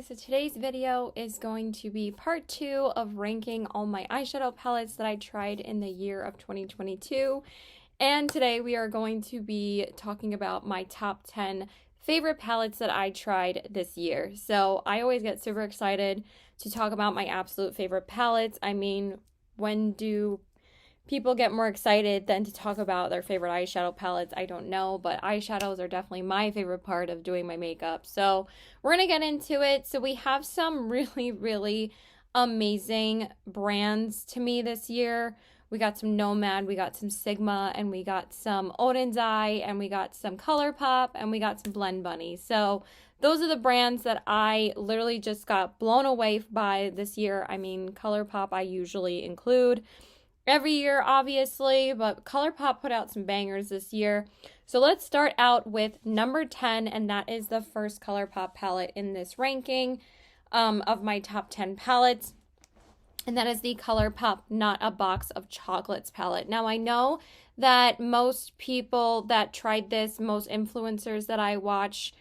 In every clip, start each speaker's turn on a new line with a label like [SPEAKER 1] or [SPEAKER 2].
[SPEAKER 1] guys, so today's video is going to be part 2 of ranking all my eyeshadow palettes that I tried in the year of 2022. And today we are going to be talking about my top 10 favorite palettes that I tried this year. So I always get super excited to talk about my absolute favorite palettes. I mean, when do people get more excited than to talk about their favorite eyeshadow palettes? I don't know, but eyeshadows are definitely my favorite part of doing my makeup. So we're gonna get into it. So we have some really amazing brands to me this year. We got some Nomad, we got some Sigma, and we got some Odin's Eye, and we got some ColourPop, and we got some Blend Bunny. So those are the brands that I literally just got blown away by this year. I mean, ColourPop I usually include every year, obviously, but ColourPop put out some bangers this year. So let's start out with number 10, and that is the first ColourPop palette in this ranking of my top 10 palettes. And that is the ColourPop Not a Box of Chocolates palette. Now, I know that most people that tried this, most influencers that I watch,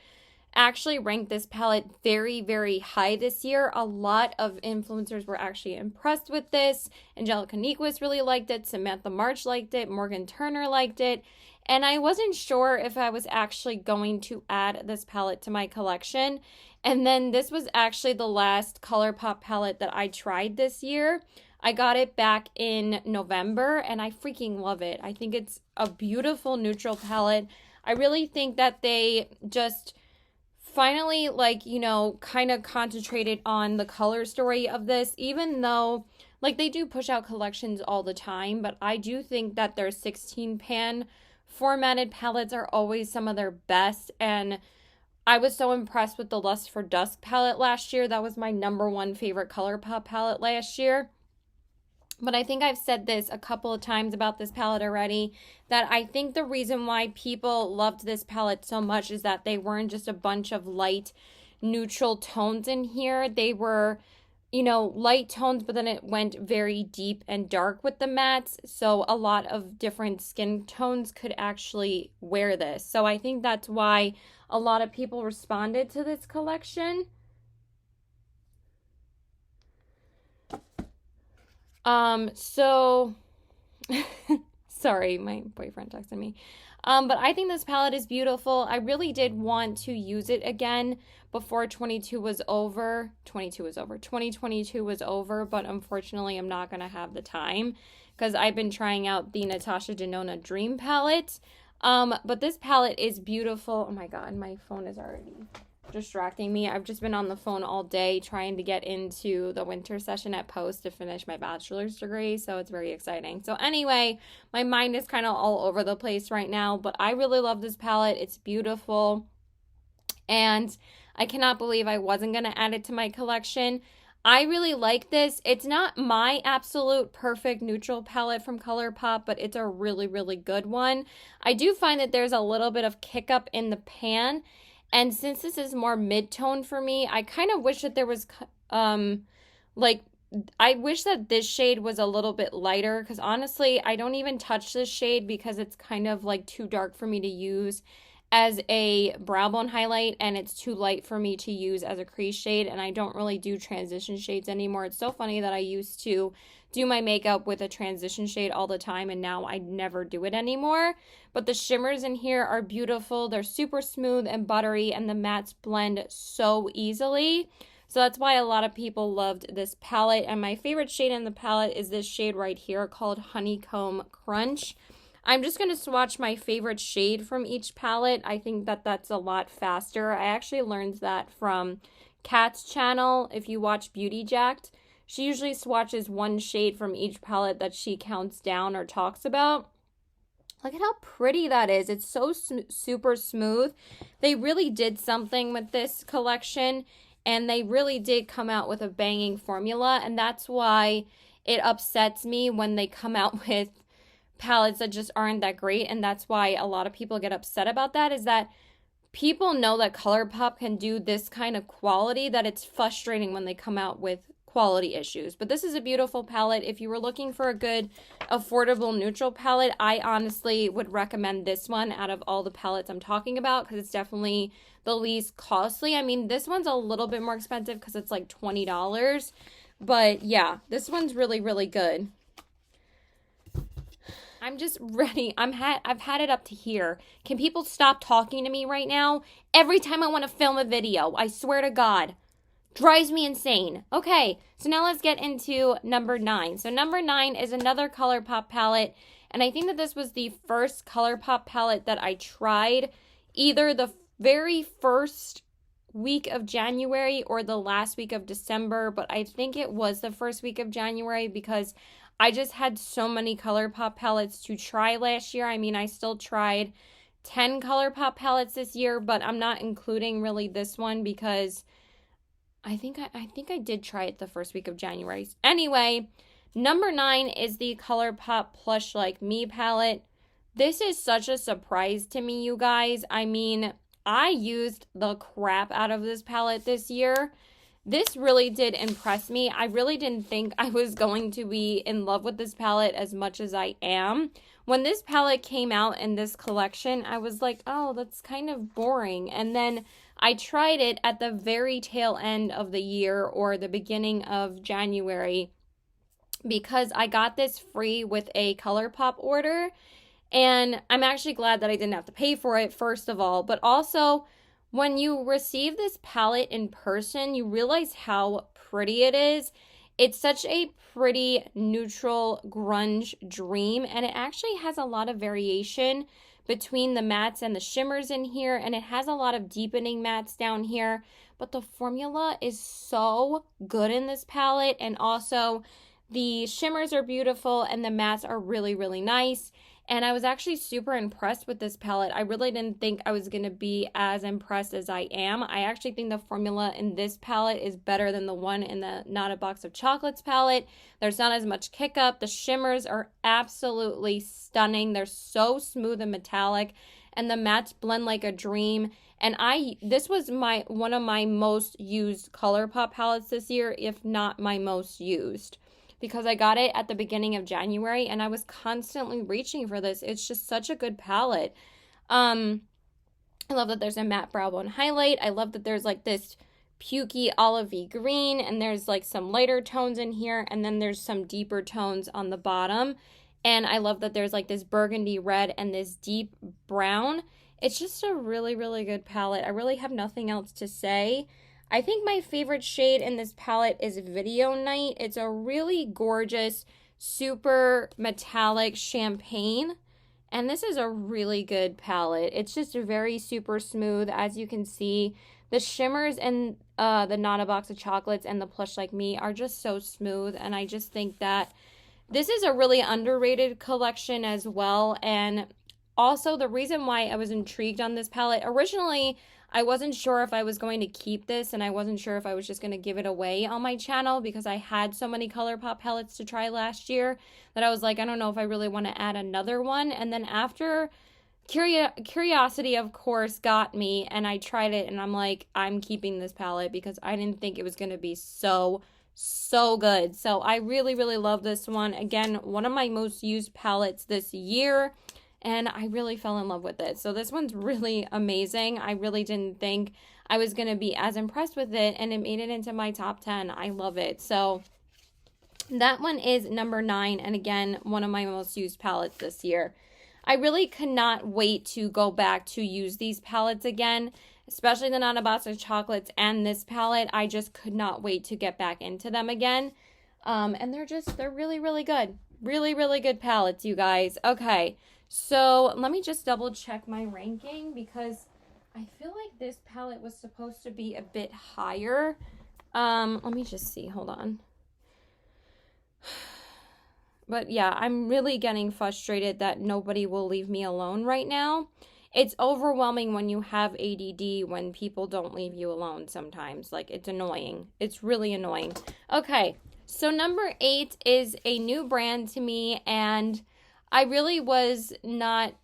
[SPEAKER 1] actually ranked this palette very high this year. A lot of influencers were actually impressed with this. Angelica Nyquist really liked it. Samantha March liked it. Morgan Turner liked it. And I wasn't sure if I was actually going to add this palette to my collection. And then this was actually the last ColourPop palette that I tried this year. I got it back in November and I freaking love it. I think it's a beautiful neutral palette. I really think that they just finally, kind of concentrated on the color story of this, even though, they do push out collections all the time, but I do think that their 16 pan formatted palettes are always some of their best, and I was so impressed with the Lust for Dusk palette last year. That was my #1 favorite ColourPop palette last year. But I think I've said this a couple of times about this palette already, that I think the reason why people loved this palette so much is that they weren't just a bunch of light, neutral tones in here. They were, light tones, but then it went very deep and dark with the mattes. So a lot of different skin tones could actually wear this. So I think that's why a lot of people responded to this collection. Sorry, my boyfriend texted me. But I think this palette is beautiful. I really did want to use it again before 2022 was over, but unfortunately I'm not going to have the time because I've been trying out the Natasha Denona Dream palette. But this palette is beautiful. Oh my God, my phone is already distracting me. I've just been on the phone all day trying to get into the winter session at Post to finish my bachelor's degree, so it's very exciting. So anyway, my mind is kind of all over the place right now, but I really love this palette. It's beautiful, and I cannot believe I wasn't going to add it to my collection. I really like this. It's not my absolute perfect neutral palette from ColourPop, but it's a really good one. I do find that there's a little bit of kick up in the pan, and since this is more mid-tone for me, I kind of wish that there was, I wish that this shade was a little bit lighter, because honestly, I don't even touch this shade because it's kind of too dark for me to use as a brow bone highlight, and it's too light for me to use as a crease shade, and I don't really do transition shades anymore. It's so funny that I used to do my makeup with a transition shade all the time, and now I never do it anymore. But the shimmers in here are beautiful. They're super smooth and buttery, and the mattes blend so easily. So that's why a lot of people loved this palette, and my favorite shade in the palette is this shade right here called Honeycomb Crunch. I'm just going to swatch my favorite shade from each palette. I think that that's a lot faster. I actually learned that from Kat's channel. If you watch Beauty Jacked, she usually swatches one shade from each palette that she counts down or talks about. Look at how pretty that is. It's so super smooth. They really did something with this collection, and they really did come out with a banging formula, and that's why it upsets me when they come out with palettes that just aren't that great. And that's why a lot of people get upset about that, is that people know that ColourPop can do this kind of quality, that it's frustrating when they come out with quality issues. But this is a beautiful palette. If you were looking for a good, affordable, neutral palette, I honestly would recommend this one out of all the palettes I'm talking about because it's definitely the least costly. I mean, this one's a little bit more expensive because it's like $20. But yeah, this one's really, really good. I'm just ready. I've had it up to here. Can people stop talking to me right now? Every time I want to film a video, I swear to God. Drives me insane. Okay, so now let's get into number 9. So number 9 is another ColourPop palette. And I think that this was the first ColourPop palette that I tried. Either the very first week of January or the last week of December. But I think it was the first week of January because I just had so many ColourPop palettes to try last year. I mean, I still tried 10 ColourPop palettes this year, but I'm not including really this one because I think I did try it the first week of January. Anyway, number 9 is the ColourPop Plush Like Me palette. This is such a surprise to me, you guys. I mean, I used the crap out of this palette this year. This really did impress me. I really didn't think I was going to be in love with this palette as much as I am. When this palette came out in this collection, I was like, oh, that's kind of boring. And then I tried it at the very tail end of the year or the beginning of January because I got this free with a ColourPop order. And I'm actually glad that I didn't have to pay for it, first of all. But also, when you receive this palette in person, you realize how pretty it is. It's such a pretty neutral grunge dream, and it actually has a lot of variation between the mattes and the shimmers in here, and it has a lot of deepening mattes down here. But the formula is so good in this palette, and also the shimmers are beautiful and the mattes are really, really nice. And I was actually super impressed with this palette. I really didn't think I was going to be as impressed as I am. I actually think the formula in this palette is better than the one in the Not a Box of Chocolates palette. There's not as much kick up. The shimmers are absolutely stunning. They're so smooth and metallic. And the mattes blend like a dream. And this was one of my most used ColourPop palettes this year, if not my most used, because I got it at the beginning of January and I was constantly reaching for this. It's just such a good palette. I love that there's a matte brow bone highlight. I love that there's like this pukey olivey green and there's like some lighter tones in here and then there's some deeper tones on the bottom. And I love that there's like this burgundy red and this deep brown. It's just a really, really good palette. I really have nothing else to say. I think my favorite shade in this palette is Video Night. It's a really gorgeous, super metallic champagne. And this is a really good palette. It's just very super smooth. As you can see, the shimmers in the Not a Box of Chocolates and the Plush Like Me are just so smooth. And I just think that this is a really underrated collection as well. And also the reason why I was intrigued on this palette, originally I wasn't sure if I was going to keep this and I wasn't sure if I was just going to give it away on my channel because I had so many ColourPop palettes to try last year that I was like, I don't know if I really want to add another one. And then after curiosity, of course, got me and I tried it and I'm like, I'm keeping this palette because I didn't think it was going to be so good. So I really, really love this one. Again, one of my most used palettes this year. And I really fell in love with it. So this one's really amazing. I really didn't think I was going to be as impressed with it. And it made it into my top 10. I love it. So that one is number 9. And again, one of my most used palettes this year. I really could not wait to go back to use these palettes again. Especially the Not a Box of Chocolates and this palette. I just could not wait to get back into them again. And they're really, really good. Really, really good palettes, you guys. Okay. So let me just double check my ranking because I feel like this palette was supposed to be a bit higher. Let me just see. Hold on. But yeah, I'm really getting frustrated that nobody will leave me alone right now. It's overwhelming when you have ADD when people don't leave you alone sometimes. Like, it's annoying. It's really annoying. Okay, so number 8 is a new brand to me, and I really was not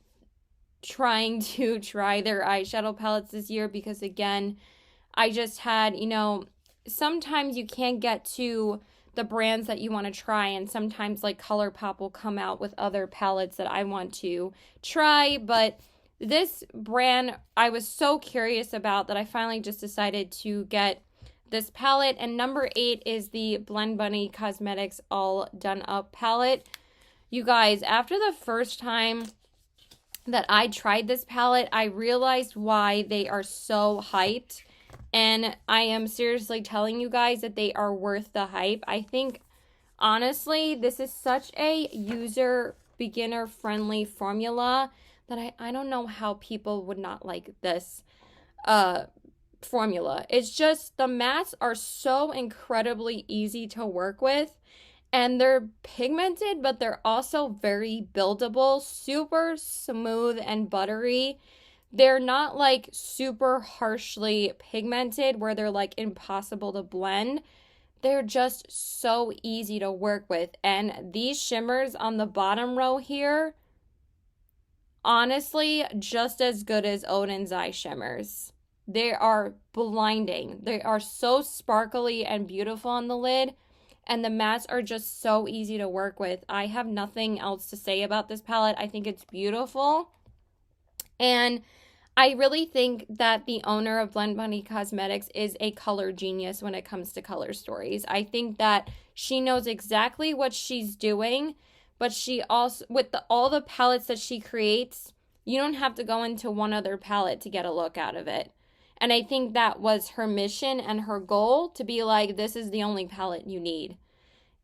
[SPEAKER 1] trying to try their eyeshadow palettes this year because, again, I just had, sometimes you can't get to the brands that you want to try, and sometimes like ColourPop will come out with other palettes that I want to try, but this brand I was so curious about that I finally just decided to get this palette. And number 8 is the Blend Bunny Cosmetics All Done Up palette. You guys, after the first time that I tried this palette, I realized why they are so hyped. And I am seriously telling you guys that they are worth the hype. I think, honestly, this is such a user beginner friendly formula that I don't know how people would not like this formula. It's just the mattes are so incredibly easy to work with, and they're pigmented, but they're also very buildable, super smooth and buttery. They're not like super harshly pigmented where they're like impossible to blend. They're just so easy to work with. And these shimmers on the bottom row here, honestly, just as good as Odin's Eye shimmers. They are blinding. They are so sparkly and beautiful on the lid, and the mattes are just so easy to work with. I have nothing else to say about this palette. I think it's beautiful, and I really think that the owner of Blend Bunny Cosmetics is a color genius when it comes to color stories. I think that she knows exactly what she's doing, but she also, with all the palettes that she creates, you don't have to go into one other palette to get a look out of it. And I think that was her mission and her goal, to be like, this is the only palette you need.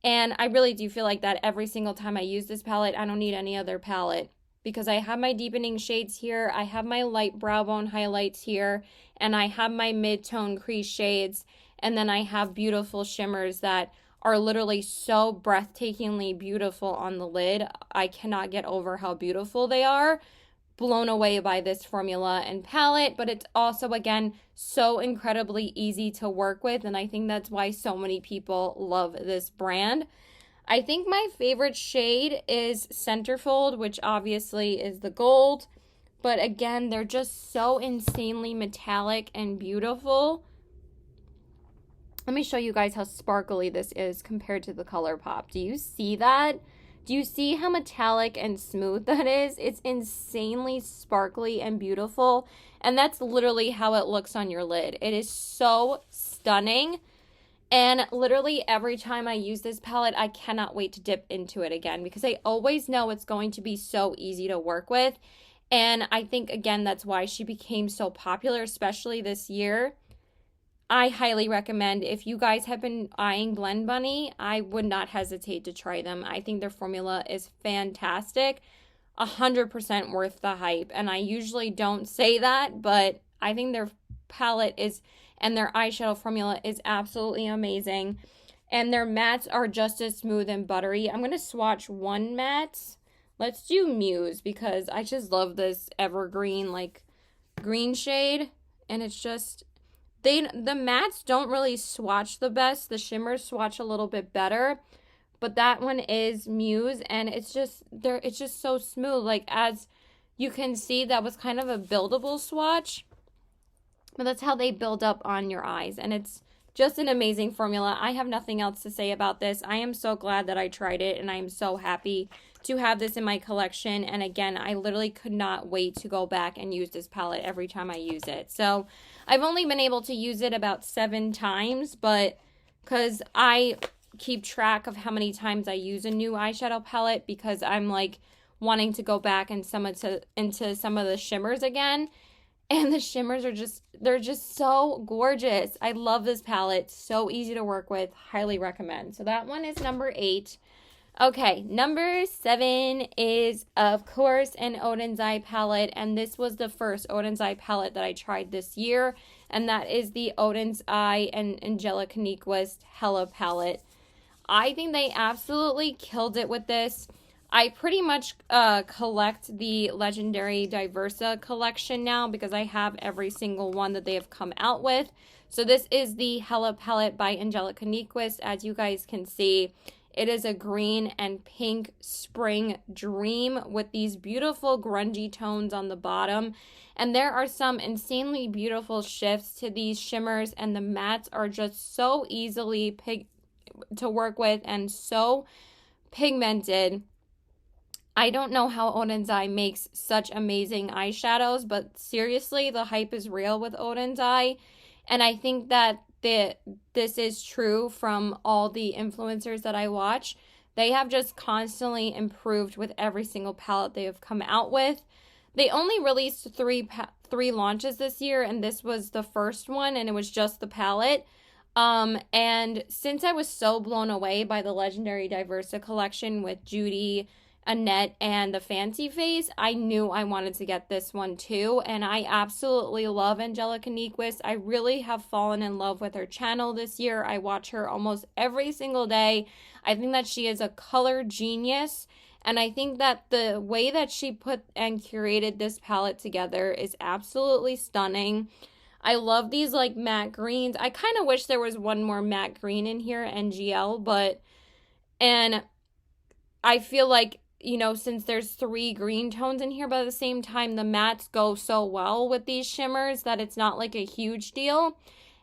[SPEAKER 1] And I really do feel like that every single time I use this palette. I don't need any other palette, because I have my deepening shades here, I have my light brow bone highlights here, and I have my mid-tone crease shades, and then I have beautiful shimmers that are literally so breathtakingly beautiful on the lid. I cannot get over how beautiful they are. Blown away by this formula and palette, but it's also, again, so incredibly easy to work with, and I think that's why so many people love this brand. I think my favorite shade is Centerfold, which obviously is the gold, but again, they're just so insanely metallic and beautiful. Let me show you guys how sparkly this is compared to the ColourPop. Do you see that? Do you see how metallic and smooth that is? It's insanely sparkly and beautiful, and that's literally how it looks on your lid. It is so stunning, and literally every time I use this palette, I cannot wait to dip into it again, because I always know it's going to be so easy to work with. And I think, again, that's why she became so popular, especially this year. I highly recommend, if you guys have been eyeing Blend Bunny, I would not hesitate to try them. I think their formula is fantastic, 100% worth the hype. And I usually don't say that, but I think their palette is, and their eyeshadow formula is absolutely amazing. And their mattes are just as smooth and buttery. I'm going to swatch one matte. Let's do Muse, because I just love this evergreen, like, green shade. And it's just, the mattes don't really swatch the best. The shimmers swatch a little bit better. But that one is Muse, and it's just so smooth. Like, as you can see, that was kind of a buildable swatch. But that's how they build up on your eyes. And it's just an amazing formula. I have nothing else to say about this. I am so glad that I tried it, and I am so happy to have this in my collection. And again, I literally could not wait to go back and use this palette every time I use it. So I've only been able to use it about 7 times, but because I keep track of how many times I use a new eyeshadow palette, because I'm like wanting to go back and into some of the shimmers again. And the shimmers are they're just so gorgeous. I love this palette. So easy to work with. Highly recommend. So that one is number 8. Okay, number 7 is, of course, an Odin's Eye palette. And this was the first Odin's Eye palette that I tried this year. And that is the Odin's Eye and Angelica Nyquist Hella palette. I think they absolutely killed it with this. I pretty much collect the Legendary Diversa collection now, because I have every single one that they have come out with. So this is the Hella palette by Angelica Nyquist. As you guys can see, It is a green and pink spring dream with these beautiful grungy tones on the bottom. And there are some insanely beautiful shifts to these shimmers, and the mattes are just so easily to work with and so pigmented. I don't know how Oden's Eye makes such amazing eyeshadows, but seriously, the hype is real with Oden's Eye. And I think that this is true from all the influencers that I watch. They have just constantly improved with every single palette they have come out with. They only released three launches this year, and this was the first one, and it was just the palette. And since I was so blown away by the Legendary Diversa collection with Judy, Annette, and the Fancy Face, I knew I wanted to get this one too, and I absolutely love Angelica Nyquist. I really have fallen in love with her channel this year. I watch her almost every single day. I think that she is a color genius, and I think that the way that she put and curated this palette together is absolutely stunning. I love these like matte greens. I kind of wish there was one more matte green in here, NGL, and I feel like, you know, since there's 3 green tones in here, but at the same time, the mattes go so well with these shimmers that it's not like a huge deal.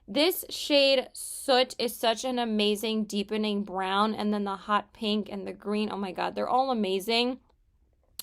[SPEAKER 1] This shade Soot is such an amazing deepening brown, and then the hot pink and the green, oh my god, they're all amazing.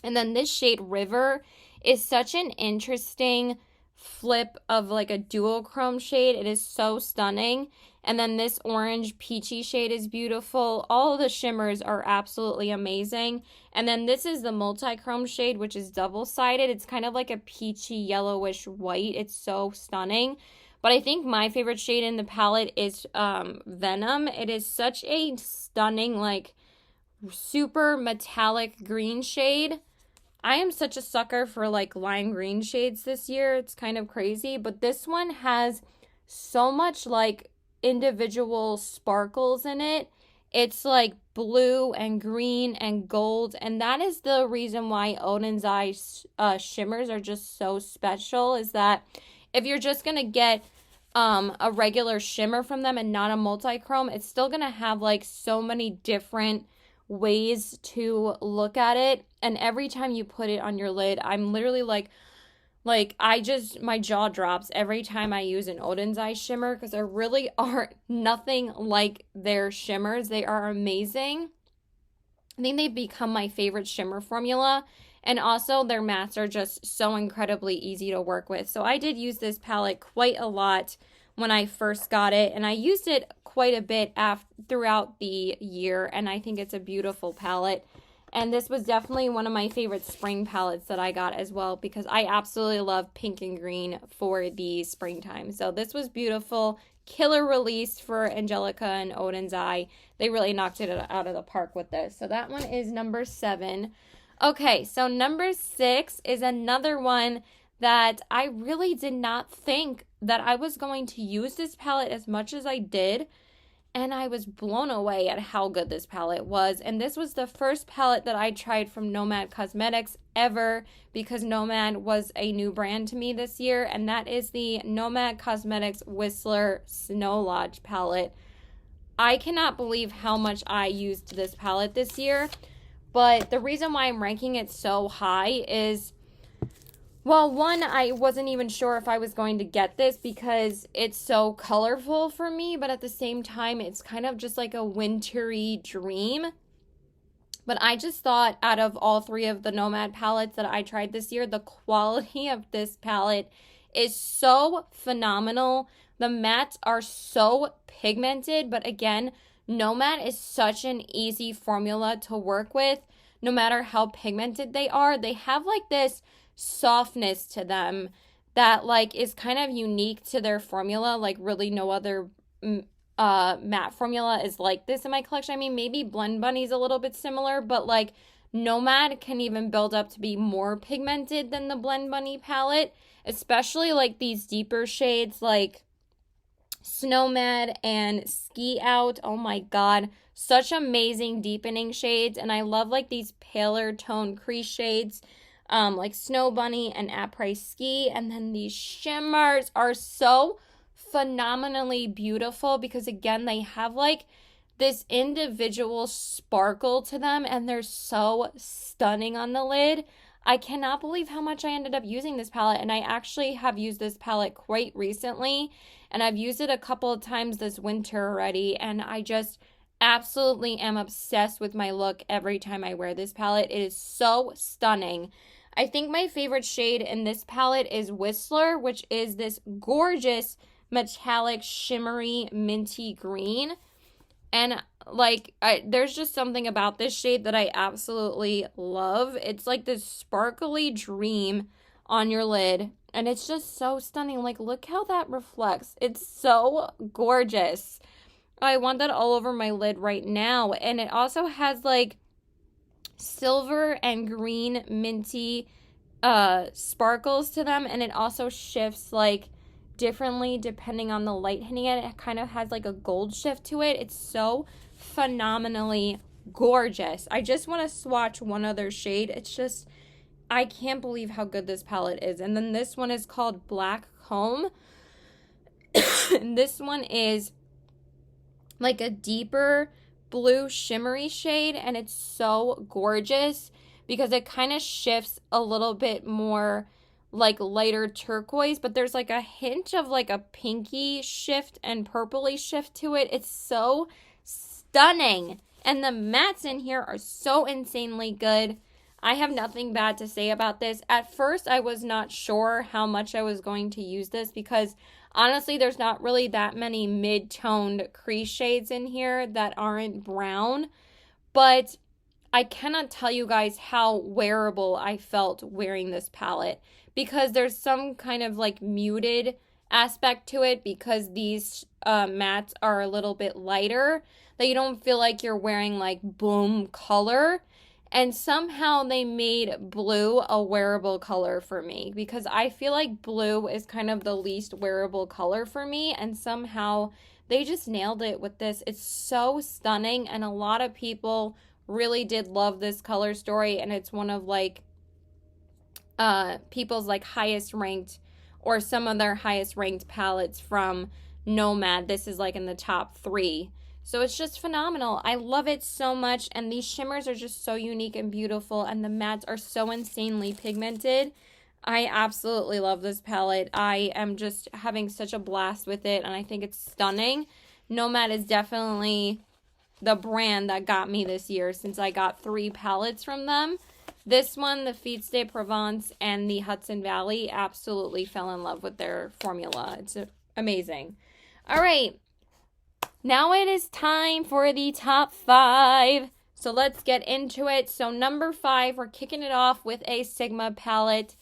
[SPEAKER 1] And then this shade River is such an interesting flip of like a duochrome shade. It is so stunning. And then this orange peachy shade is beautiful. All of the shimmers are absolutely amazing. And then this is the multi-chrome shade, which is double-sided. It's kind of like a peachy yellowish white. It's so stunning. But I think my favorite shade in the palette is Venom. It is such a stunning, like, super metallic green shade. I am such a sucker for like lime green shades this year. It's kind of crazy, but this one has so much like individual sparkles in it. It's like blue and green and gold, and that is the reason why Oden's Eye shimmers are just so special, is that if you're just gonna get a regular shimmer from them and not a multi-chrome, it's still gonna have like so many different ways to look at it, and every time you put it on your lid, I'm literally like my jaw drops every time I use an Oden's Eye shimmer, because there really are nothing like their shimmers. They are amazing. I think they've become my favorite shimmer formula, and also their mattes are just so incredibly easy to work with. So I did use this palette quite a lot when I first got it, and I used it quite a bit throughout the year, and I think it's a beautiful palette. And this was definitely one of my favorite spring palettes that I got as well, because I absolutely love pink and green for the springtime. So this was beautiful. Killer release for Angelica and Oden's Eye. They really knocked it out of the park with this. So that one is number 7. Okay, so number 6 is another one that I really did not think that I was going to use this palette as much as I did. And I was blown away at how good this palette was. And this was the first palette that I tried from Nomad Cosmetics ever, because Nomad was a new brand to me this year. And that is the Nomad Cosmetics Whistler Snow Lodge palette. I cannot believe how much I used this palette this year. But the reason why I'm ranking it so high is, well, one, I wasn't even sure if I was going to get this because it's so colorful for me, but at the same time, it's kind of just like a wintry dream. But I just thought out of all 3 of the Nomad palettes that I tried this year, the quality of this palette is so phenomenal. The mattes are so pigmented, but again, Nomad is such an easy formula to work with. No matter how pigmented they are, they have like this softness to them that like is kind of unique to their formula. Like really no other matte formula is like this in my collection. I mean, maybe Blend Bunny's a little bit similar, but like Nomad can even build up to be more pigmented than the Blend Bunny palette, especially like these deeper shades like Snowmad and Ski Out. Oh my god, such amazing deepening shades. And I love like these paler tone crease shades like Snow Bunny and Après Ski. And then these shimmers are so phenomenally beautiful because again, they have like this individual sparkle to them, and they're so stunning on the lid. I cannot believe how much I ended up using this palette, and I actually have used this palette quite recently, and I've used it a couple of times this winter already, and I just absolutely am obsessed with my look every time I wear this palette. It is so stunning. I think my favorite shade in this palette is Whistler, which is this gorgeous metallic shimmery minty green. And like, there's just something about this shade that I absolutely love. It's like this sparkly dream on your lid, and it's just so stunning. Like, look how that reflects. It's so gorgeous. I want that all over my lid right now. And it also has like silver and green minty sparkles to them, and it also shifts like differently depending on the light hitting it. It kind of has like a gold shift to it. It's so phenomenally gorgeous. I just want to swatch one other shade. It's just, I can't believe how good this palette is. And then this one is called Black Comb. And this one is like a deeper blue shimmery shade, and it's so gorgeous because it kind of shifts a little bit more like lighter turquoise, but there's like a hint of like a pinky shift and purpley shift to it. It's so stunning, and the mattes in here are so insanely good. I have nothing bad to say about this. At first, I was not sure how much I was going to use this because honestly, there's not really that many mid-toned crease shades in here that aren't brown, but I cannot tell you guys how wearable I felt wearing this palette because there's some kind of like muted aspect to it because these mattes are a little bit lighter, that you don't feel like you're wearing like boom color. And somehow they made blue a wearable color for me because I feel like blue is kind of the least wearable color for me, and somehow they just nailed it with this. It's so stunning, and a lot of people really did love this color story, and it's one of like people's like highest ranked, or some of their highest ranked palettes from Nomad. This is like in the top 3. So it's just phenomenal. I love it so much, and these shimmers are just so unique and beautiful, and the mattes are so insanely pigmented. I absolutely love this palette. I am just having such a blast with it, and I think it's stunning. Nomad is definitely the brand that got me this year since I got 3 palettes from them. This one, the Feet de Provence and the Hudson Valley, absolutely fell in love with their formula. It's amazing. All right. Now it is time for the top 5. So let's get into it. So number 5, we're kicking it off with a Sigma palette.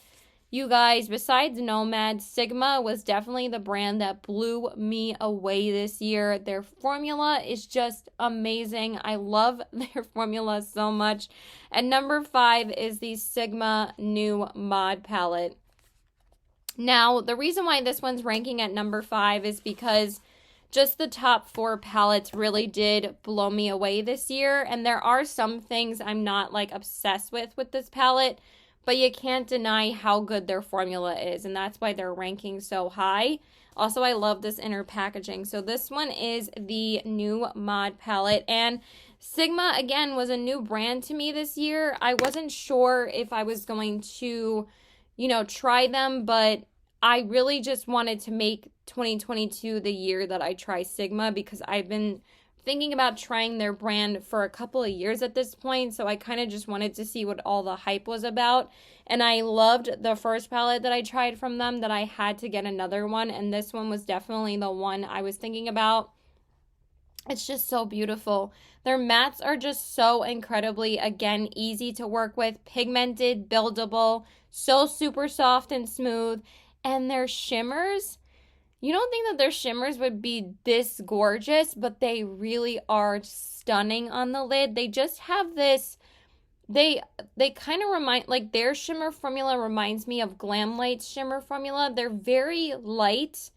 [SPEAKER 1] You guys, besides Nomad, Sigma was definitely the brand that blew me away this year. Their formula is just amazing. I love their formula so much. And number 5 is the Sigma New Mod palette. Now, the reason why this one's ranking at number 5 is because just the top 4 palettes really did blow me away this year. And there are some things I'm not like obsessed with this palette, but you can't deny how good their formula is. And that's why they're ranking so high. Also, I love this inner packaging. So this one is the New Mod palette. And Sigma, again, was a new brand to me this year. I wasn't sure if I was going to, try them, but I really just wanted to make 2022 the year that I try Sigma because I've been thinking about trying their brand for a couple of years at this point. So I kind of just wanted to see what all the hype was about. And I loved the first palette that I tried from them, that I had to get another one. And this one was definitely the one I was thinking about. It's just so beautiful. Their mattes are just so incredibly, again, easy to work with, pigmented, buildable, so super soft and smooth. And their shimmers, you don't think that their shimmers would be this gorgeous, but they really are stunning on the lid. They just have this, they kind of remind, like their shimmer formula reminds me of Glamlight's shimmer formula. They're very light,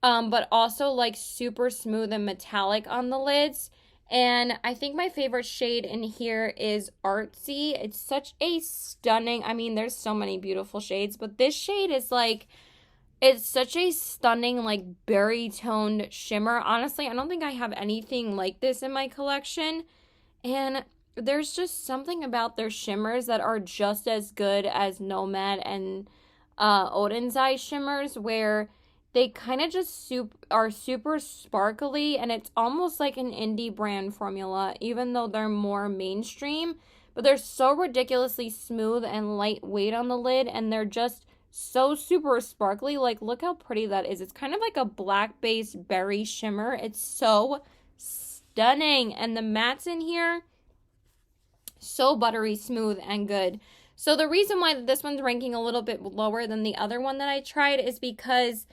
[SPEAKER 1] but also like super smooth and metallic on the lids. And I think my favorite shade in here is Artsy. It's such a stunning, there's so many beautiful shades, but this shade is like It's such a stunning, like, berry toned shimmer. Honestly, I don't think I have anything like this in my collection. And there's just something about their shimmers that are just as good as Nomad and Odin's Eye shimmers, where they kind of just are super sparkly, and it's almost like an indie brand formula, even though they're more mainstream. But they're so ridiculously smooth and lightweight on the lid, and they're just so super sparkly. Like, look how pretty that is. It's kind of like a black based berry shimmer. It's so stunning. And the mattes in here, so buttery smooth and good. So the reason why this one's ranking a little bit lower than the other one that I tried is because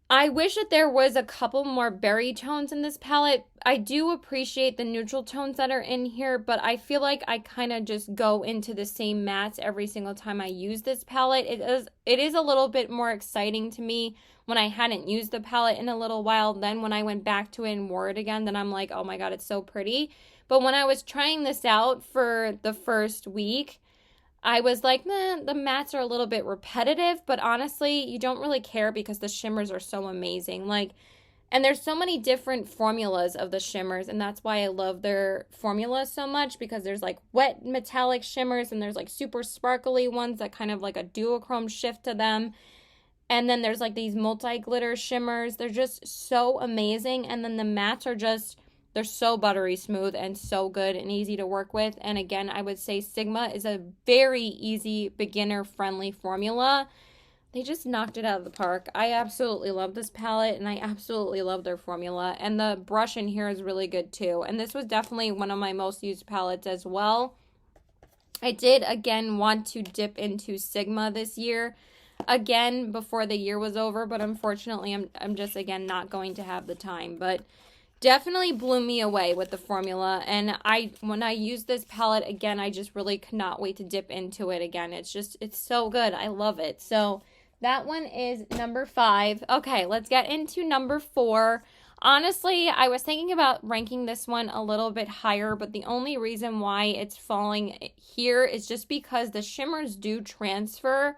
[SPEAKER 1] I wish that there was a couple more berry tones in this palette. I do appreciate the neutral tones that are in here, but I feel like I kind of just go into the same mattes every single time I use this palette. It is a little bit more exciting to me when I hadn't used the palette in a little while. Then when I went back to it and wore it again, then I'm like, oh my god, it's so pretty. But when I was trying this out for the first week, I was like, man, the mattes are a little bit repetitive, but honestly, you don't really care because the shimmers are so amazing. Like, and there's so many different formulas of the shimmers, and that's why I love their formula so much, because there's like wet metallic shimmers and there's like super sparkly ones that kind of like a duochrome shift to them. And then there's like these multi-glitter shimmers. They're just so amazing. And then the mattes are just, they're so buttery smooth and so good and easy to work with. And again, I would say Sigma is a very easy, beginner-friendly formula. They just knocked it out of the park. I absolutely love this palette, and I absolutely love their formula. And the brush in here is really good too. And this was definitely one of my most used palettes as well. I did, again, want to dip into Sigma this year, again, before the year was over. But unfortunately, I'm just, again, not going to have the time. But definitely blew me away with the formula, and when I used this palette again, I just really could not wait to dip into it again. It's so good. I love it. So that one is number 5. Okay, let's get into number 4. Honestly, I was thinking about ranking this one a little bit higher, but the only reason why it's falling here is just because the shimmers do transfer,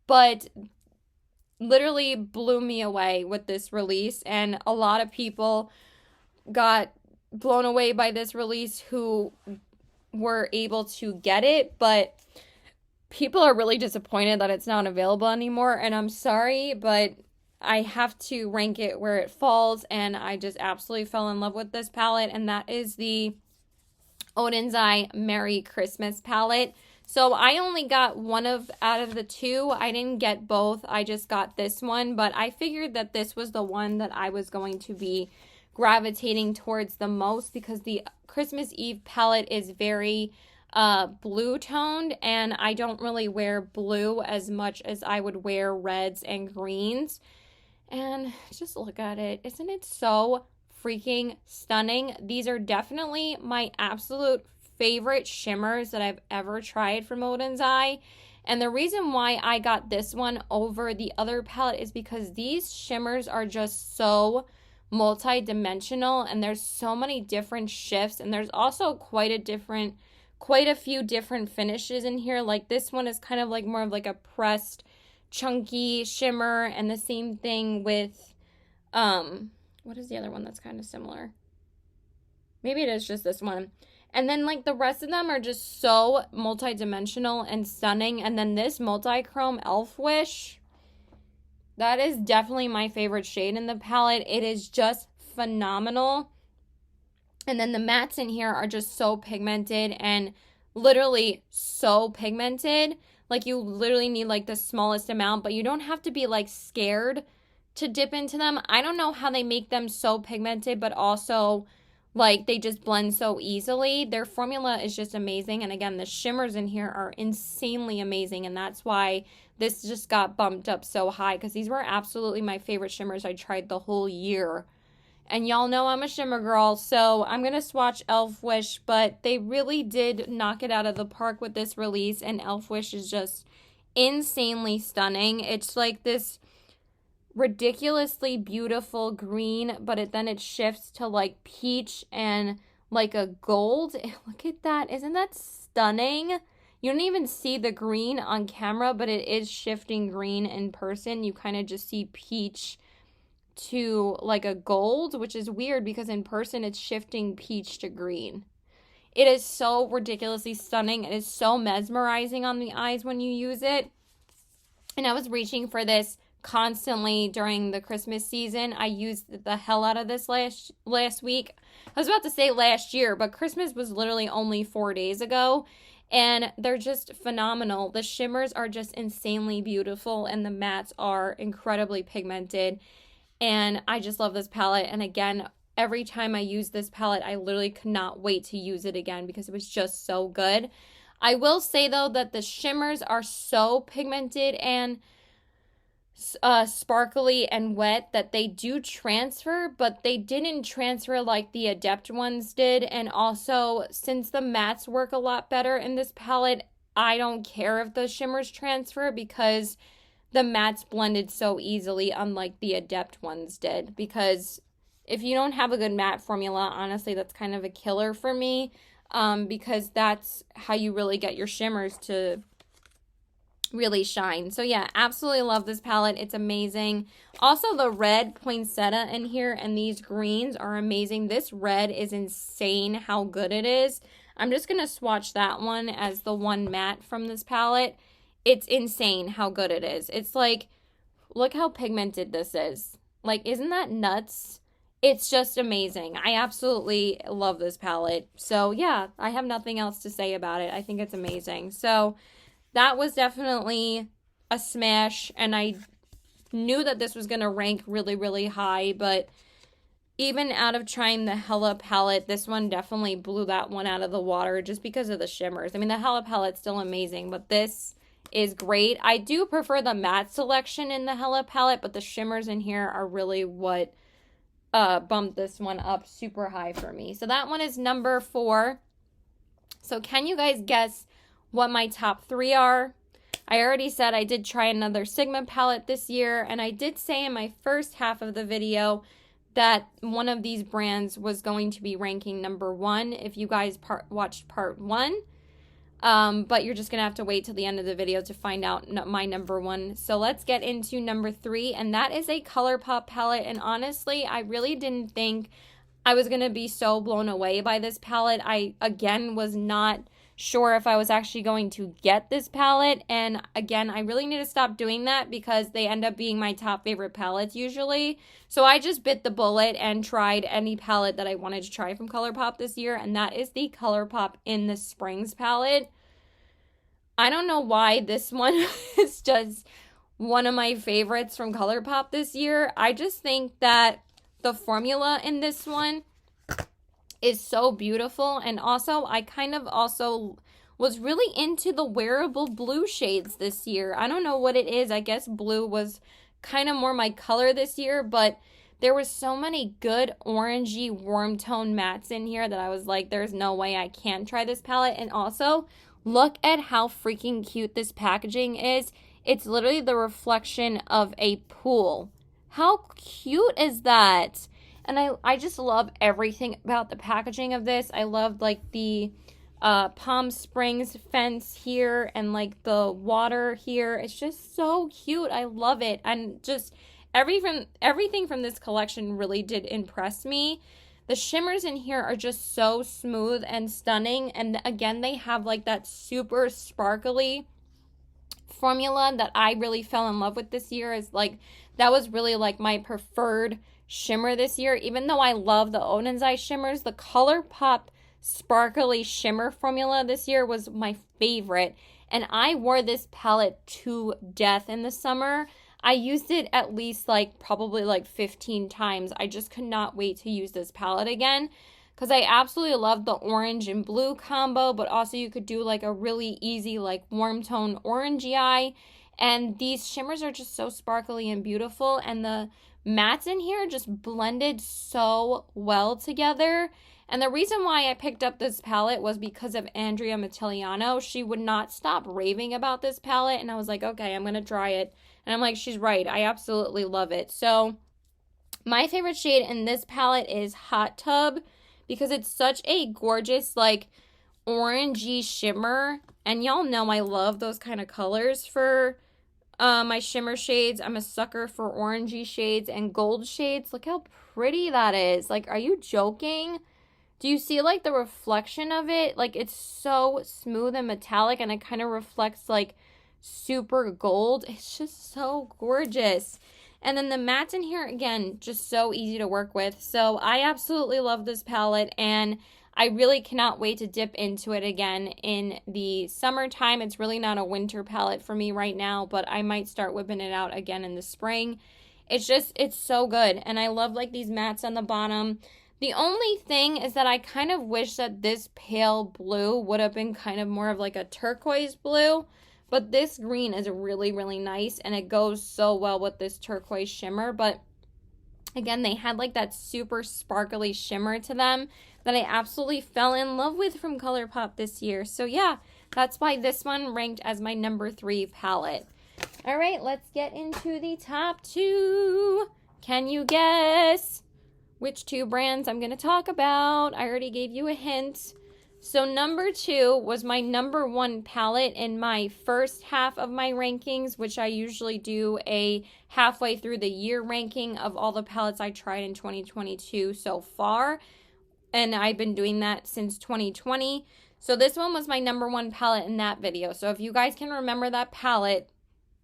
[SPEAKER 1] but literally blew me away with this release, and a lot of people got blown away by this release who were able to get it, but people are really disappointed that it's not available anymore, and I'm sorry, but I have to rank it where it falls, and I just absolutely fell in love with this palette, and that is the Odin's Eye Merry Christmas palette. So I only got one out of the 2. I didn't get both. I just got this one, but I figured that this was the one that I was going to be gravitating towards the most, because the Christmas Eve palette is very blue toned, and I don't really wear blue as much as I would wear reds and greens. And just look at it. Isn't it so freaking stunning? These are definitely my absolute favorite shimmers that I've ever tried from Odin's Eye. And the reason why I got this one over the other palette is because these shimmers are just so multi-dimensional, and there's so many different shifts, and there's also quite a few different finishes in here. Like this one is kind of like more of like a pressed chunky shimmer, and the same thing with what is the other one that's kind of similar? Maybe it is just this one. And then like the rest of them are just so multi-dimensional and stunning. And then this multi-chrome Elf Wish, that is definitely my favorite shade in the palette. It is just phenomenal. And then the mattes in here are just so pigmented, and literally so pigmented. Like you literally need like the smallest amount, but you don't have to be like scared to dip into them. I don't know how they make them so pigmented, but also like they just blend so easily. Their formula is just amazing. And again, the shimmers in here are insanely amazing. And that's why this just got bumped up so high, because these were absolutely my favorite shimmers I tried the whole year. And y'all know I'm a shimmer girl, so I'm going to swatch Elf Wish, but they really did knock it out of the park with this release, and Elf Wish is just insanely stunning. It's like this ridiculously beautiful green, but then it shifts to like peach and like a gold. Look at that. Isn't that stunning? You don't even see the green on camera, but it is shifting green in person. You kind of just see peach to like a gold, which is weird because in person it's shifting peach to green. It is so ridiculously stunning. It is so mesmerizing on the eyes when you use it. And I was reaching for this constantly during the Christmas season. I used the hell out of this last week. I was about to say last year, but Christmas was literally only 4 days ago. And they're just phenomenal. The shimmers are just insanely beautiful, and the mattes are incredibly pigmented. And I just love this palette. And again, every time I use this palette, I literally could not wait to use it again because it was just so good. I will say, though, that the shimmers are so pigmented and sparkly and wet that they do transfer, but they didn't transfer like the Adept ones did. And also, since the mattes work a lot better in this palette, I don't care if the shimmers transfer because the mattes blended so easily, unlike the Adept ones did. Because if you don't have a good matte formula, honestly, that's kind of a killer for me, because that's how you really get your shimmers to really shine. So yeah, absolutely love this palette. It's amazing. Also, the red poinsettia in here and these greens are amazing. This red is insane how good it is. I'm just going to swatch that one as the one matte from this palette. It's insane how good it is. It's like, look how pigmented this is. Like, isn't that nuts? It's just amazing. I absolutely love this palette. So yeah, I have nothing else to say about it. I think it's amazing. So that was definitely a smash, and I knew that this was going to rank really, really high, but even out of trying the Hella palette, this one definitely blew that one out of the water just because of the shimmers. I mean, the Hella palette's still amazing, but this is great. I do prefer the matte selection in the Hella palette, but the shimmers in here are really what bumped this one up super high for me. So that one is number 4. So can you guys guess what my top 3 are? I already said I did try another Sigma palette this year, and I did say in my first half of the video that one of these brands was going to be ranking number 1 if you guys watched part 1. But you're just going to have to wait till the end of the video to find out my number 1. So let's get into number 3, and that is a ColourPop palette. And honestly, I really didn't think I was going to be so blown away by this palette. I, again, was not sure if I was actually going to get this palette. And again, I really need to stop doing that because they end up being my top favorite palettes usually. So I just bit the bullet and tried any palette that I wanted to try from ColourPop this year, and that is the ColourPop In the Springs palette. I don't know why this one is just one of my favorites from ColourPop this year. I just think that the formula in this one is so beautiful, and also I kind of also was really into the wearable blue shades this year. I don't know what it is. I guess blue was kind of more my color this year, but there were so many good orangey warm tone mattes in here that I was like, there's no way I can't try this palette. And also, look at how freaking cute this packaging is. It's literally the reflection of a pool. How cute is that? And I just love everything about the packaging of this. I loved like the Palm Springs fence here and like the water here. It's just so cute. I love it. And just everything from this collection really did impress me. The shimmers in here are just so smooth and stunning. And again, they have like that super sparkly formula that I really fell in love with this year. Is like, that was really like my preferred shimmer this year. Even though I love the Oden's Eye shimmers, the ColourPop sparkly shimmer formula this year was my favorite. And I wore this palette to death in the summer. I used it at least like probably like 15 times. I just could not wait to use this palette again because I absolutely love the orange and blue combo, but also you could do like a really easy like warm tone orangey eye. And these shimmers are just so sparkly and beautiful, and the mattes in here just blended so well together. And the reason why I picked up this palette was because of Andrea Mattiliano. She would not stop raving about this palette, and I was like, okay, I'm going to try it. And I'm like, she's right. I absolutely love it. So my favorite shade in this palette is Hot Tub because it's such a gorgeous, like, orangey shimmer. And y'all know I love those kind of colors for my shimmer shades. I'm a sucker for orangey shades and gold shades. Look how pretty that is. Like, are you joking? Do you see like the reflection of it? Like, it's so smooth and metallic, and it kind of reflects like super gold. It's just so gorgeous. And then the mattes in here, again, just so easy to work with. So I absolutely love this palette, and I really cannot wait to dip into it again in the summertime. It's really not a winter palette for me right now, but I might start whipping it out again in the spring. It's so good. And I love like these mattes on the bottom. The only thing is that I kind of wish that this pale blue would have been kind of more of like a turquoise blue. But this green is really, really nice, and it goes so well with this turquoise shimmer. But again, they had like that super sparkly shimmer to them that I absolutely fell in love with from ColourPop this year. So yeah, that's why this one ranked as my number 3 palette. All right, let's get into the top 2. Can you guess which 2 brands I'm going to talk about? I already gave you a hint. So number 2 was my number 1 palette in my first half of my rankings, which I usually do a halfway through the year ranking of all the palettes I tried in 2022 so far. And I've been doing that since 2020. So this one was my number 1 palette in that video. So if you guys can remember that palette,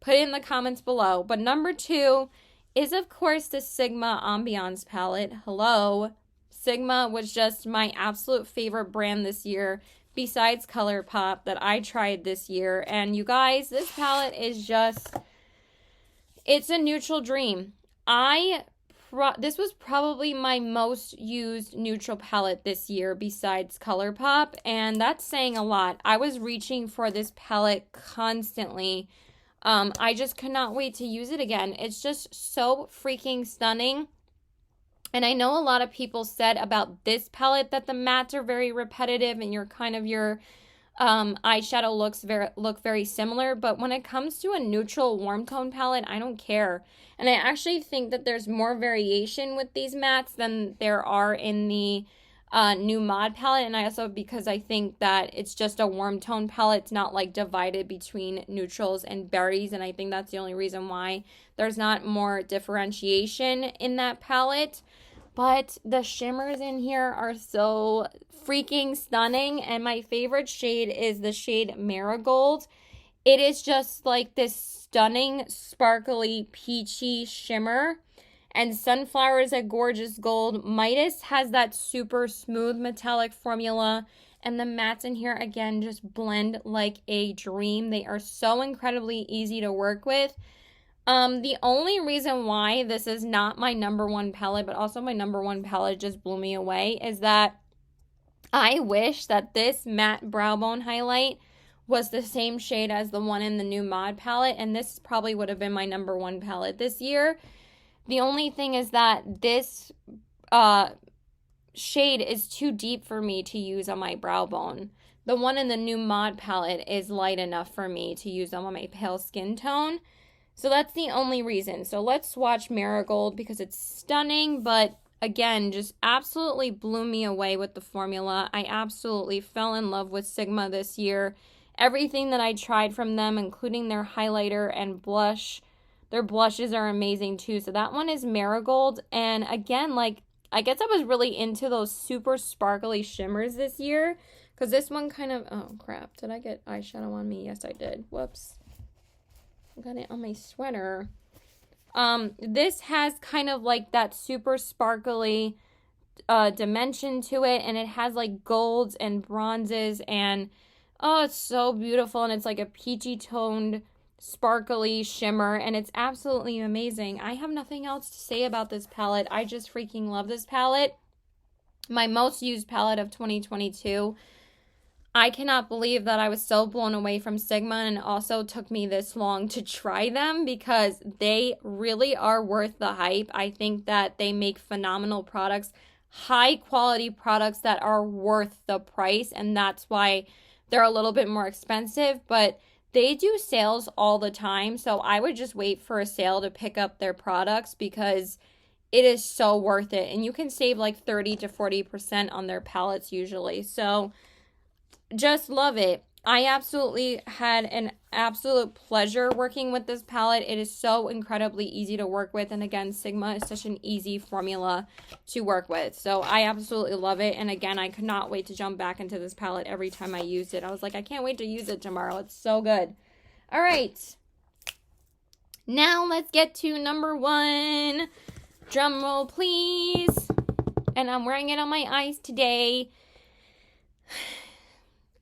[SPEAKER 1] put it in the comments below. But number 2 is, of course, the Sigma Ambiance palette. Hello. Sigma was just my absolute favorite brand this year, besides ColourPop, that I tried this year. And you guys, this palette is just, it's a neutral dream. This was probably my most used neutral palette this year besides ColourPop, and that's saying a lot. I was reaching for this palette constantly. I just could not wait to use it again. It's just so freaking stunning. And I know a lot of people said about this palette that the mattes are very repetitive and your eyeshadow look very similar. But when it comes to a neutral warm tone palette, I don't care. And I actually think that there's more variation with these mattes than there are in the new mod palette. And I also, because I think that it's just a warm tone palette, it's not like divided between neutrals and berries. And I think that's the only reason why there's not more differentiation in that palette. But the shimmers in here are so freaking stunning. And my favorite shade is the shade Marigold. It is just like this stunning, sparkly, peachy shimmer. And Sunflower is a gorgeous gold. Midas has that super smooth metallic formula. And the mattes in here, again, just blend like a dream. They are so incredibly easy to work with. The only reason why this is not my number 1 palette, but also my number 1 palette just blew me away, is that I wish that this matte brow bone highlight was the same shade as the one in the new mod palette, and this probably would have been my number 1 palette this year. The only thing is that this shade is too deep for me to use on my brow bone. The one in the new mod palette is light enough for me to use on my pale skin tone. So that's the only reason. So let's swatch Marigold because it's stunning, but again, just absolutely blew me away with the formula. I absolutely fell in love with Sigma this year. Everything that I tried from them, including their highlighter and blush, their blushes are amazing too. So that one is Marigold. And again, like, I guess I was really into those super sparkly shimmers this year, because this one kind of, oh crap, did I get eyeshadow on me? Yes, I did. Whoops. I got it on my sweater. This has kind of like that super sparkly dimension to it, and it has like golds and bronzes, and oh, it's so beautiful, and it's like a peachy toned sparkly shimmer, and it's absolutely amazing. I have nothing else to say about this palette. I just freaking love this palette. My most used palette of 2022. I cannot believe that I was so blown away from Sigma, and it also took me this long to try them because they really are worth the hype. I think that they make phenomenal products, high quality products that are worth the price, and that's why they're a little bit more expensive, but they do sales all the time, so I would just wait for a sale to pick up their products because it is so worth it, and you can save like 30 to 40% on their palettes usually. So just love it. I absolutely had an absolute pleasure working with this palette. It is so incredibly easy to work with. And again, Sigma is such an easy formula to work with. So I absolutely love it. And again, I could not wait to jump back into this palette every time I used it. I was like, I can't wait to use it tomorrow. It's so good. All right. Now let's get to number 1. Drum roll, please. And I'm wearing it on my eyes today.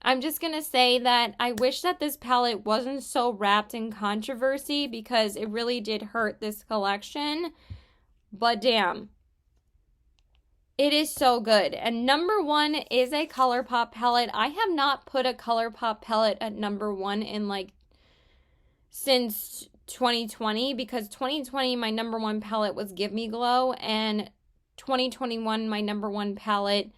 [SPEAKER 1] I'm just going to say that I wish that this palette wasn't so wrapped in controversy because it really did hurt this collection. But damn, it is so good. And number 1 is a ColourPop palette. I have not put a ColourPop palette at number 1 in like since 2020 because 2020 my number 1 palette was Give Me Glow, and 2021 my number 1 palette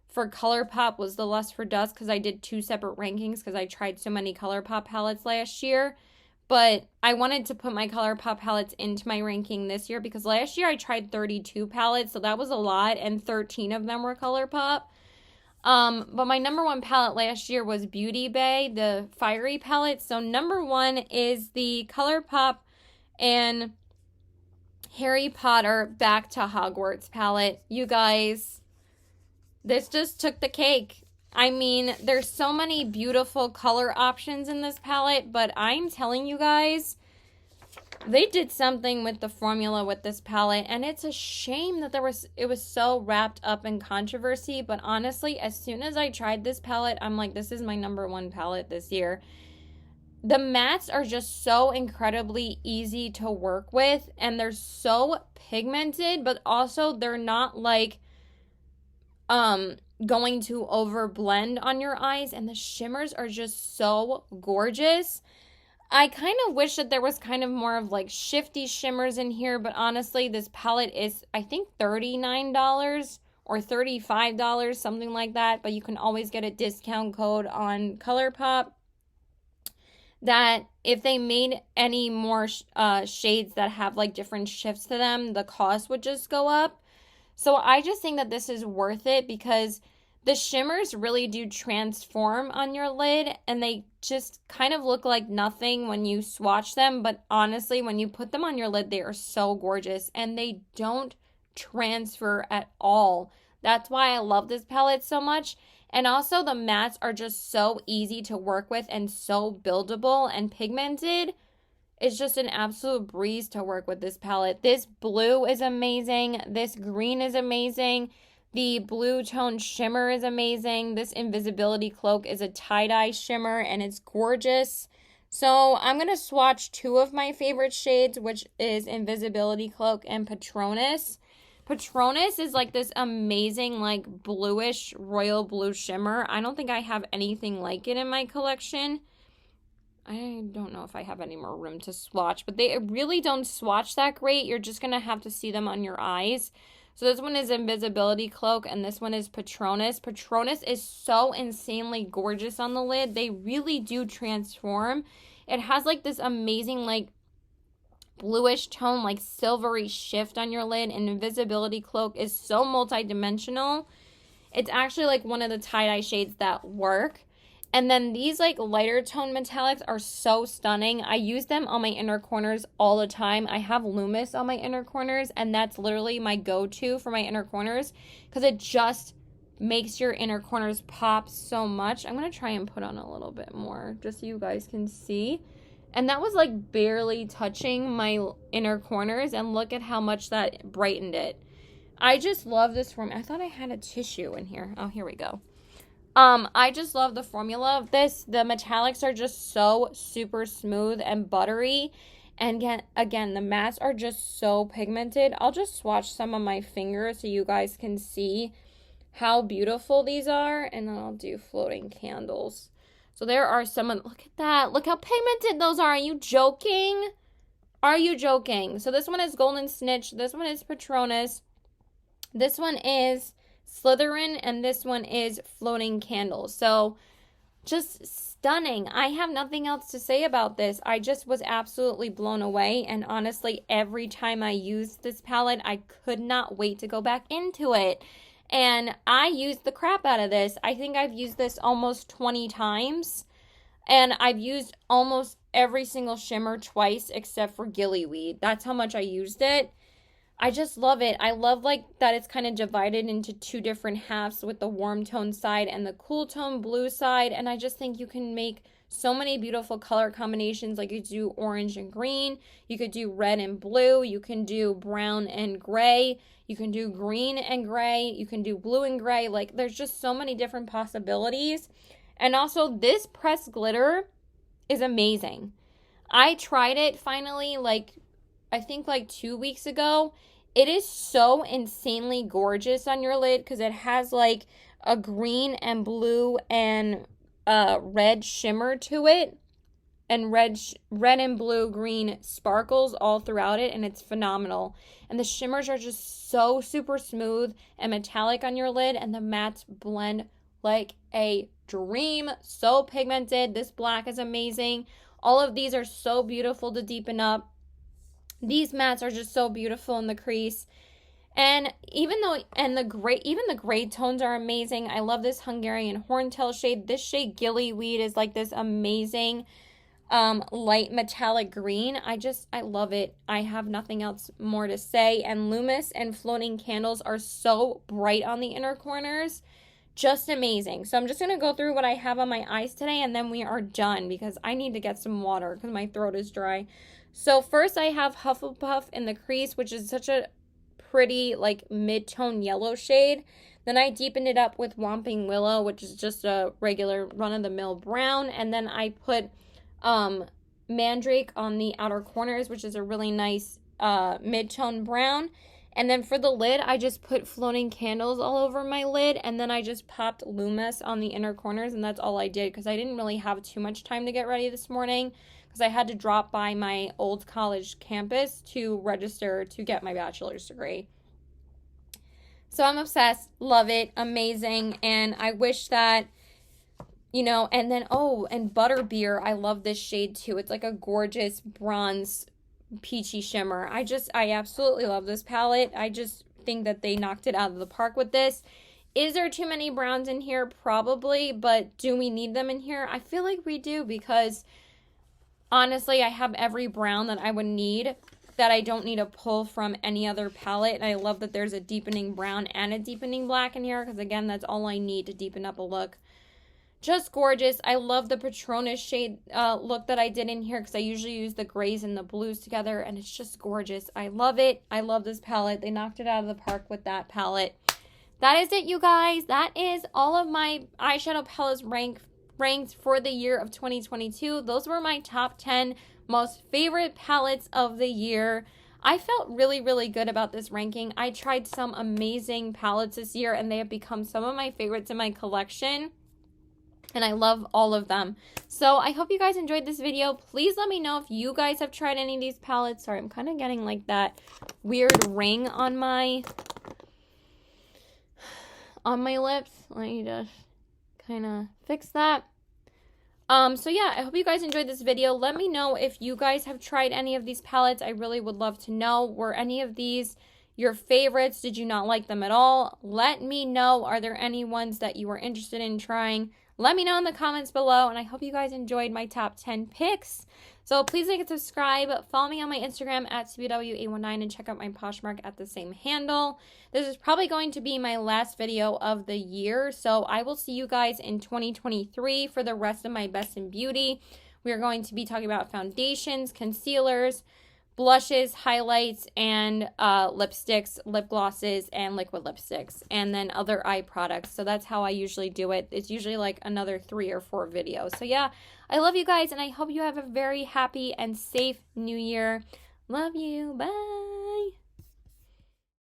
[SPEAKER 1] for ColourPop was the Lust for Dust because I did 2 separate rankings because I tried so many ColourPop palettes last year. But I wanted to put my ColourPop palettes into my ranking this year because last year I tried 32 palettes, so that was a lot, and 13 of them were ColourPop. But my number 1 palette last year was Beauty Bay, the Fiery palette. So number 1 is the ColourPop and Harry Potter Back to Hogwarts palette. You guys, this just took the cake. I mean, there's so many beautiful color options in this palette, but I'm telling you guys, they did something with the formula with this palette, and it's a shame that it was so wrapped up in controversy. But honestly, as soon as I tried this palette, I'm like, this is my number 1 palette this year. The mattes are just so incredibly easy to work with, and they're so pigmented, but also they're not like going to over blend on your eyes, and the shimmers are just so gorgeous. I kind of wish that there was kind of more of like shifty shimmers in here, but honestly, this palette is, I think, $39 or $35, something like that, but you can always get a discount code on ColourPop that if they made any more shades that have like different shifts to them, the cost would just go up. So I just think that this is worth it because the shimmers really do transform on your lid, and they just kind of look like nothing when you swatch them. But honestly, when you put them on your lid, they are so gorgeous, and they don't transfer at all. That's why I love this palette so much. And also the mattes are just so easy to work with and so buildable and pigmented. It's just an absolute breeze to work with this palette. This blue is amazing. This green is amazing. The blue tone shimmer is amazing. This invisibility cloak is a tie-dye shimmer, and it's gorgeous. So I'm going to swatch 2 of my favorite shades, which is Invisibility Cloak and Patronus. Patronus is like this amazing, like, bluish royal blue shimmer. I don't think I have anything like it in my collection. I don't know if I have any more room to swatch, but they really don't swatch that great. You're just going to have to see them on your eyes. So this one is Invisibility Cloak, and this one is Patronus. Patronus is so insanely gorgeous on the lid. They really do transform. It has like this amazing like bluish tone, like silvery shift on your lid, and Invisibility Cloak is so multi-dimensional. It's actually like one of the tie-dye shades that work. And then these like lighter tone metallics are so stunning. I use them on my inner corners all the time. I have Loomis on my inner corners, and that's literally my go-to for my inner corners because it just makes your inner corners pop so much. I'm going to try and put on a little bit more just so you guys can see. And that was like barely touching my inner corners, and look at how much that brightened it. I just love this formula. I thought I had a tissue in here. Oh, here we go. I just love the formula of this. The metallics are just so super smooth and buttery. And again, the mattes are just so pigmented. I'll just swatch some on my fingers so you guys can see how beautiful these are. And then I'll do floating candles. So there are some of, look at that. Look how pigmented those are. Are you joking? Are you joking? So this one is Golden Snitch. This one is Patronus. This one is Slytherin, and this one is Floating Candles. So just stunning. I have nothing else to say about this. I just was absolutely blown away, and honestly, every time I used this palette, I could not wait to go back into it. And I used the crap out of this. I think I've used this almost 20 times. And I've used almost every single shimmer twice except for Gillyweed. That's how much I used it. I just love it. I love like that it's kind of divided into two different halves with the warm tone side and the cool tone blue side. And I just think you can make so many beautiful color combinations. Like you could do orange and green. You could do red and blue. You can do brown and gray. You can do green and gray. You can do blue and gray. Like there's just so many different possibilities. And also this pressed glitter is amazing. I tried it finally I think 2 weeks ago. It is so insanely gorgeous on your lid because it has like a green and blue and red shimmer to it, and red and blue green sparkles all throughout it, and it's phenomenal. And the shimmers are just so super smooth and metallic on your lid, and the mattes blend like a dream. So pigmented. This black is amazing. All of these are so beautiful to deepen up. These mattes are just so beautiful in the crease. And even the gray tones are amazing. I love this Hungarian Horntail shade. This shade Gillyweed is like this amazing light metallic green. I love it. I have nothing else more to say. And Loomis and Floating Candles are so bright on the inner corners. Just amazing. So I'm just going to go through what I have on my eyes today, and then we are done because I need to get some water because my throat is dry. So first I have Hufflepuff in the crease, which is such a pretty like mid-tone yellow shade. Then I deepened it up with Whomping Willow, which is just a regular run-of-the-mill brown. And then I put Mandrake on the outer corners, which is a really nice mid-tone brown. And then for the lid, I just put Floating Candles all over my lid. And then I just popped Loomis on the inner corners. And that's all I did because I didn't really have too much time to get ready this morning, because I had to drop by my old college campus to register to get my bachelor's degree. So I'm obsessed. Love it. Amazing. And I wish that, and then, and Butterbeer. I love this shade too. It's like a gorgeous bronze peachy shimmer. I absolutely love this palette. I just think that they knocked it out of the park with this. Is there too many browns in here? Probably, but do we need them in here? I feel like we do, because honestly, I have every brown that I would need, that I don't need to pull from any other palette. And I love that there's a deepening brown and a deepening black in here, because again, that's all I need to deepen up a look. Just gorgeous. I love the Patronus shade look that I did in here, because I usually use the grays and the blues together, and it's just gorgeous. I love it. I love this palette. They knocked it out of the park with that palette. That is it, you guys. That is all of my eyeshadow palettes ranked for the year of 2022. Those were my top 10 most favorite palettes of the year. I felt really, really good about this ranking. I tried some amazing palettes this year, and they have become some of my favorites in my collection. And I love all of them. So I hope you guys enjoyed this video. Please let me know if you guys have tried any of these palettes. Sorry, I'm kind of getting like that weird ring on my lips. Let me just kind of fix that. So yeah, I hope you guys enjoyed this video. Let me know if you guys have tried any of these palettes. I really would love to know. Were any of these your favorites? Did you not like them at all? Let me know. Are there any ones that you were interested in trying? Let me know in the comments below, and I hope you guys enjoyed my top 10 picks. So please like and subscribe. Follow me on my Instagram at CBW819 and check out my Poshmark at the same handle. This is probably going to be my last video of the year, so I will see you guys in 2023 for the rest of my Best in Beauty. We are going to be talking about foundations, concealers, blushes, highlights, and lipsticks, lip glosses, and liquid lipsticks, and then other eye products. So that's how I usually do it. It's usually like another 3 or 4 videos. So yeah, I love you guys, and I hope you have a very happy and safe new year. Love you. Bye.